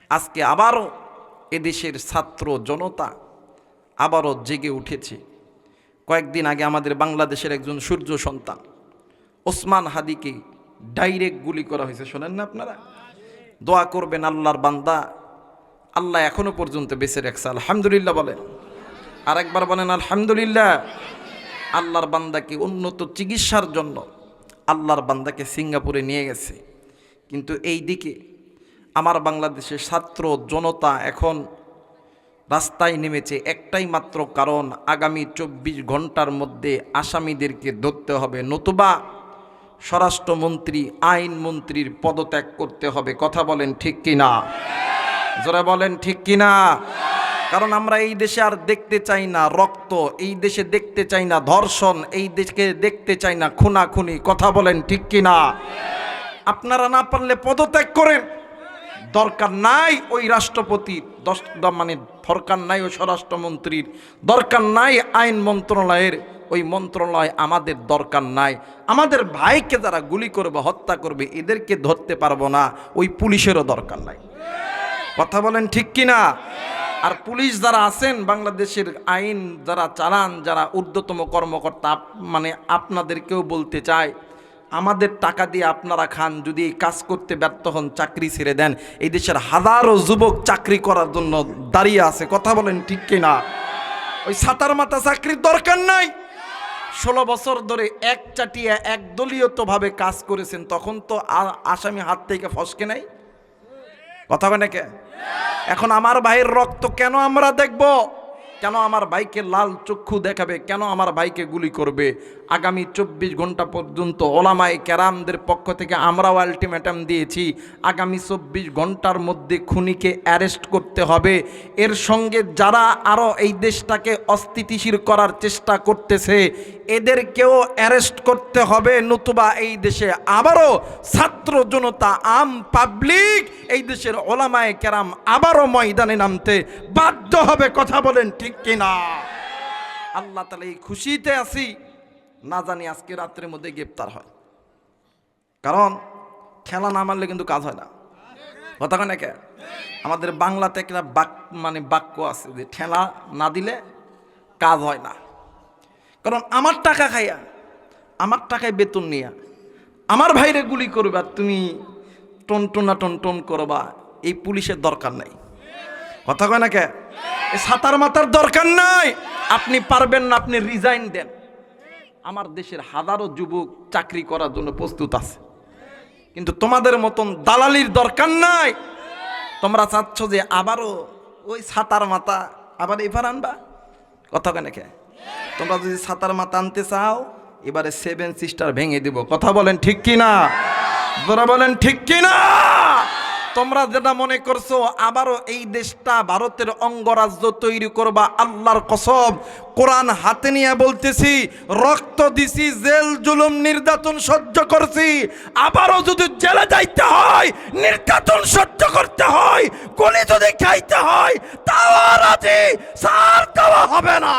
আজকে আবারও এদেশের ছাত্র জনতা আবারও জেগে উঠেছে। কয়েকদিন আগে আমাদের বাংলাদেশের একজন সূর্য সন্তান ওসমান হাদিকে ডাইরেক্ট গুলি করা হয়েছে, শোনেন না আপনারা? দোয়া করবেন আল্লাহর বান্দা, আল্লাহ এখনো পর্যন্ত বেঁচে রাখছে, আলহামদুলিল্লাহ বলেন। আরেকবার বলেন আলহামদুলিল্লাহ। আল্লাহর বান্দাকে উন্নত চিকিৎসার জন্য আল্লাহর বান্দাকে সিঙ্গাপুরে নিয়ে গেছে। কিন্তু এই দিকে আমার বাংলাদেশের ছাত্র জনতা এখন রাস্তায় নেমেছে একটাই মাত্র কারণ, আগামী 24 ঘন্টার মধ্যে আসামিদেরকে ধরতে হবে, নতুবা স্বরাষ্ট্রমন্ত্রী আইনমন্ত্রীর পদত্যাগ করতে হবে। কথা বলেন ঠিক কিনা? যারা বলেন ঠিক কিনা? কারণ আমরা এই দেশে আর দেখতে চাই না রক্ত, এই দেশে দেখতে চাই না ধর্ষণ, এই দেশকে দেখতে চাই না খুনাখুনি। কথা বলেন ঠিক কিনা? আপনারা না পারলে পদত্যাগ করেন, দরকার নাই ওই রাষ্ট্রপতির, মানে দরকার নাই ওই স্বরাষ্ট্রমন্ত্রীর, দরকার নাই আইন মন্ত্রণালয়ের, ওই মন্ত্রণালয় আমাদের দরকার নাই। আমাদের ভাইকে যারা গুলি করবে, হত্যা করবে, এদেরকে ধরতে পারবো না, ওই পুলিশেরও দরকার নাই। কথা বলেন ঠিক কিনা? আর পুলিশ যারা আছেন, বাংলাদেশের আইন যারা চালান, যারা ঊর্ধ্বতম কর্মকর্তা, মানে আপনাদেরকেও বলতে চাই, আমাদের টাকা দিয়ে আপনারা খান, যদি এই কাজ করতে ব্যর্থ হন চাকরি ছেড়ে দেন। এই দেশের হাজারো যুবক চাকরি করার জন্য দাঁড়িয়ে আছে। কথা বলেন ঠিক কিনা? ওই ছাতার মাথা চাকরির দরকার নাই। 16 বছর ধরে এক চাটিয়া একদলীয়ভাবে কাজ করেছেন, তখন তো আসামি হাত থেকে ফসকে নাই। কথা বলে কে? এখন আমার ভাইয়ের রক্ত কেন আমরা দেখব? কেন আমার ভাইকে লাল চক্ষু দেখাবে? কেন আমার ভাইকে গুলি করবে? আগামী 24 ঘন্টা পর্যন্ত ওলামায়ে কেরামদের পক্ষ থেকে আমরাও আলটিমেটাম দিয়েছি, আগামী 24 ঘন্টার মধ্যে খুনিকে অ্যারেস্ট করতে হবে। এর সঙ্গে যারা আরও এই দেশটাকে অস্থিতিশীল করার চেষ্টা করতেছে, এদেরকেও অ্যারেস্ট করতে হবে, নতুবা এই দেশে আবারও ছাত্র জনতা, আম পাবলিক, এই দেশের ওলামায়ে কেরাম আবারও ময়দানে নামতে বাধ্য হবে। কথা বলেন ঠিক কিনা? আল্লাহ তাআলা এই খুশিতে আছি, না জানি আজকে রাত্রের মধ্যে গ্রেপ্তার হয়। কারণ খেলা না মারলে কিন্তু কাজ হয় না। কথা কয় না কে? আমাদের বাংলাতে একটা বাক্য আছে যে ঠেলা না দিলে কাজ হয় না। কারণ আমার টাকা খাইয়া, আমার টাকায় বেতন নিয়া আমার ভাইরে গুলি করবে, আর তুমি টন করবা, এই পুলিশের দরকার নাই। কথা কয় না কে? এই ছাতার মাথার দরকার নাই। আপনি পারবেন না, আপনি রিজাইন দেন। আমার দেশের হাজারো যুবক চাকরি করার জন্য প্রস্তুত আছে, কিন্তু তোমাদের মতন দালালির দরকার নাই। তোমরা চাচ্ছ যে আবারও ওই ছাতার মাথা আবার এবার আনবা। কথা কেন কে? তোমরা যদি ছাতার মাথা আনতে চাও, এবারে 7 সিস্টার ভেঙে দিব। কথা বলেন ঠিক কিনা? তোরা বলেন ঠিক কিনা? তোমরা যেটা মনে করছো আবারও এই দেশটা ভারতের অঙ্গরাজ্য তৈরি করবা, আল্লাহর কসম কোরআন হাতে নিয়ে বলতেছি, রক্ত দিছি, জেল জুলুম নির্যাতন সহ্য করছি, আবারও যদি জেলে যাইতে হয়, নির্যাতন সহ্য করতে হয়, গুলি যদি খাইতে হয়, তাও রাজি, ছাড় দেওয়া হবে না।